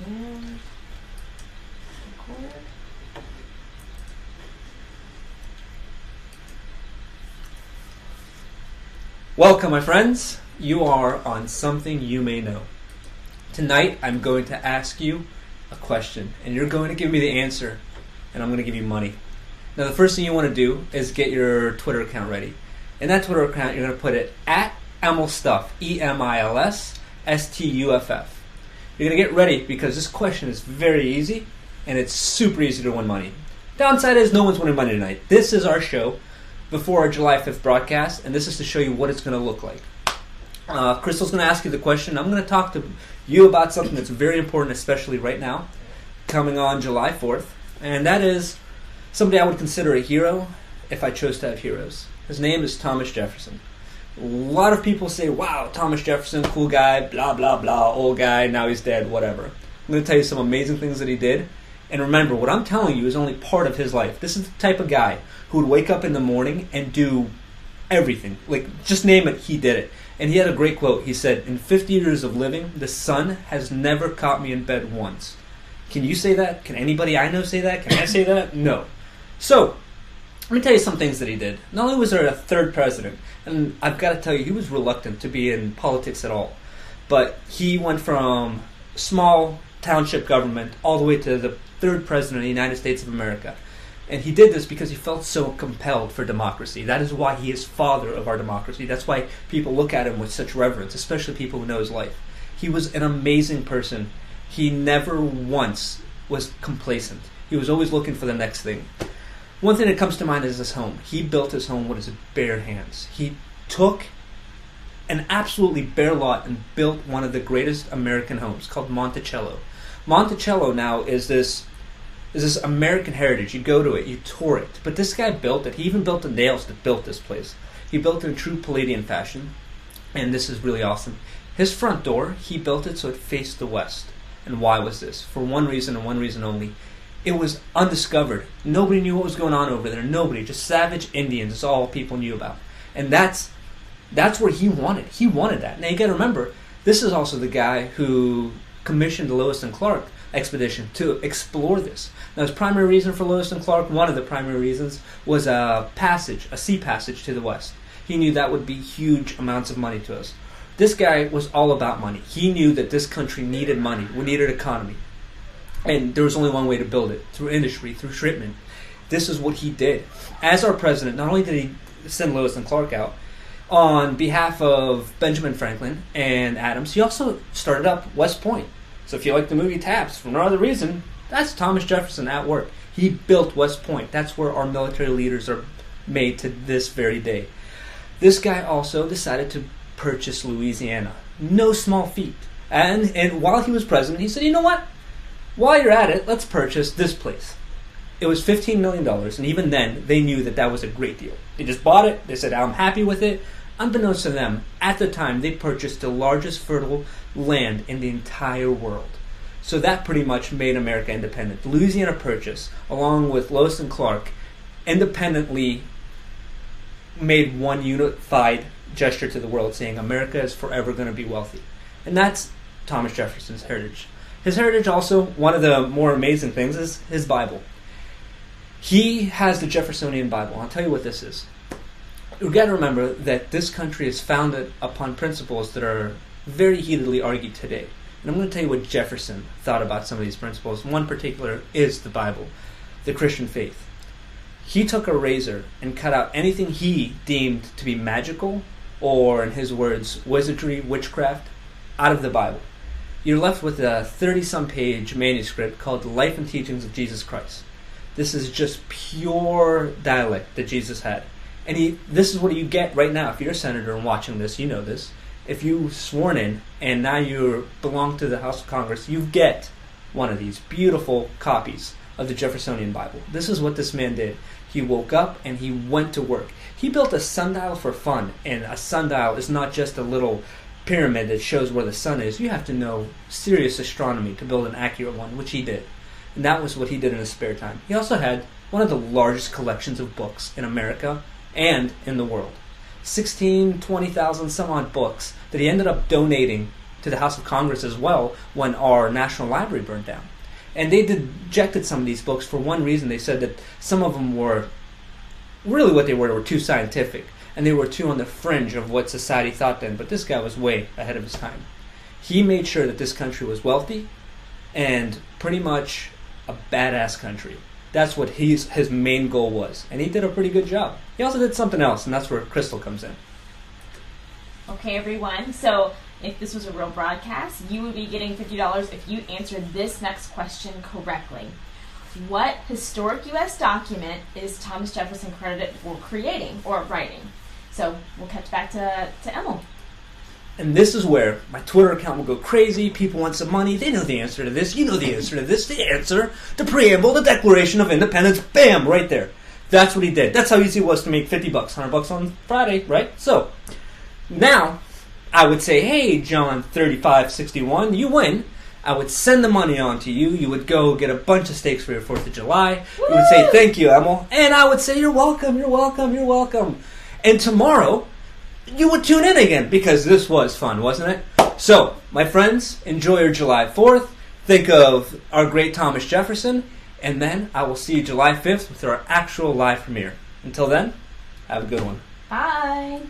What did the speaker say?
And record. Welcome, my friends. You are on Something You May Know. Tonight, I'm going to ask you a question, and you're going to give me the answer, and I'm going to give you money. Now, the first thing you want to do is get your Twitter account ready. In that Twitter account, you're going to put it at EmilStuff, EMILSSTUFF. You're going to get ready because this question is very easy, and it's super easy to win money. Downside is no one's winning money tonight. This is our show before our July 5th broadcast, and this is to show you what it's going to look like. Crystal's going to ask you the question. I'm going to talk to you about something that's very important, especially right now, coming on July 4th, and that is somebody I would consider a hero if I chose to have heroes. His name is Thomas Jefferson. A lot of people say, wow, Thomas Jefferson, cool guy, blah, blah, blah, old guy, now he's dead, whatever. I'm going to tell you some amazing things that he did. And remember, what I'm telling you is only part of his life. This is the type of guy who would wake up in the morning and do everything. Like, just name it, he did it. And he had a great quote. He said, in 50 years of living, the sun has never caught me in bed once. Can you say that? Can anybody I know say that? Can I say that? No. So, let me tell you some things that he did. Not only was there a third president, and I've got to tell you, he was reluctant to be in politics at all. But he went from small township government all the way to the third president of the United States of America. And he did this because he felt so compelled for democracy. That is why he is father of our democracy. That's why people look at him with such reverence, especially people who know his life. He was an amazing person. He never once was complacent. He was always looking for the next thing. One thing that comes to mind is his home. He built his home with his bare hands. He took an absolutely bare lot and built one of the greatest American homes called Monticello. Monticello now is this American heritage. You go to it, you tour it. But this guy built it. He even built the nails that built this place. He built it in true Palladian fashion, and this is really awesome. His front door, he built it so it faced the west. And why was this? For one reason and one reason only. It was undiscovered. Nobody knew what was going on over there. Nobody. Just savage Indians is all people knew about. And that's what he wanted. He wanted that. Now you got to remember, this is also the guy who commissioned the Lewis and Clark expedition to explore this. Now his primary reason for Lewis and Clark, one of the primary reasons, was a sea passage to the west. He knew that would be huge amounts of money to us. This guy was all about money. He knew that this country needed money. We needed economy. And there was only one way to build it, through industry, through shipment. This is what he did. As our president, not only did he send Lewis and Clark out, on behalf of Benjamin Franklin and Adams, he also started up West Point. So if you like the movie Taps, for no other reason, that's Thomas Jefferson at work. He built West Point. That's where our military leaders are made to this very day. This guy also decided to purchase Louisiana. No small feat. And while he was president, he said, you know what? While you're at it, let's purchase this place. It was $15 million, and even then, they knew that that was a great deal. They just bought it. They said, I'm happy with it. Unbeknownst to them, at the time, they purchased the largest fertile land in the entire world. So that pretty much made America independent. The Louisiana Purchase, along with Lewis and Clark, independently made one unified gesture to the world, saying America is forever going to be wealthy. And that's Thomas Jefferson's heritage. His heritage also, one of the more amazing things, is his Bible. He has the Jeffersonian Bible. I'll tell you what this is. You've got to remember that this country is founded upon principles that are very heatedly argued today. And I'm going to tell you what Jefferson thought about some of these principles. One particular is the Bible, the Christian faith. He took a razor and cut out anything he deemed to be magical, or in his words, wizardry, witchcraft, out of the Bible. You're left with a 30-some page manuscript called The Life and Teachings of Jesus Christ. This is just pure dialect that Jesus had. And this is what you get right now. If you're a senator and watching this, you know this. If you sworn in and now you belong to the House of Congress, you get one of these beautiful copies of the Jeffersonian Bible. This is what this man did. He woke up and he went to work. He built a sundial for fun, and a sundial is not just a little pyramid that shows where the sun is. You have to know serious astronomy to build an accurate one, which he did. And that was what he did in his spare time. He also had one of the largest collections of books in America and in the world. 20,000 some odd books that he ended up donating to to the House of Congress as well when our National Library burned down. And they rejected some of these books for one reason. They said that some of them were, really what they were too scientific. And they were too on the fringe of what society thought then. But this guy was way ahead of his time. He made sure that this country was wealthy and pretty much a badass country. That's what his main goal was. And he did a pretty good job. He also did something else, and that's where Crystal comes in. Okay, everyone. So if this was a real broadcast, you would be getting $50 if you answered this next question correctly. What historic U.S. document is Thomas Jefferson credited for creating or writing? So we'll catch back to Emil. And this is where my Twitter account will go crazy. People want some money. They know the answer to this. You know the answer to this. The answer, the preamble, the Declaration of Independence. Bam, right there. That's what he did. That's how easy it was to make $50, $100 on Friday, right? So now I would say, hey, John 3561, you win. I would send the money on to you. You would go get a bunch of steaks for your 4th of July. Woo! You would say, thank you, Emil. And I would say, you're welcome, you're welcome, you're welcome. And tomorrow, you would tune in again because this was fun, wasn't it? So, my friends, enjoy your July 4th. Think of our great Thomas Jefferson. And then I will see you July 5th with our actual live premiere. Until then, have a good one. Bye.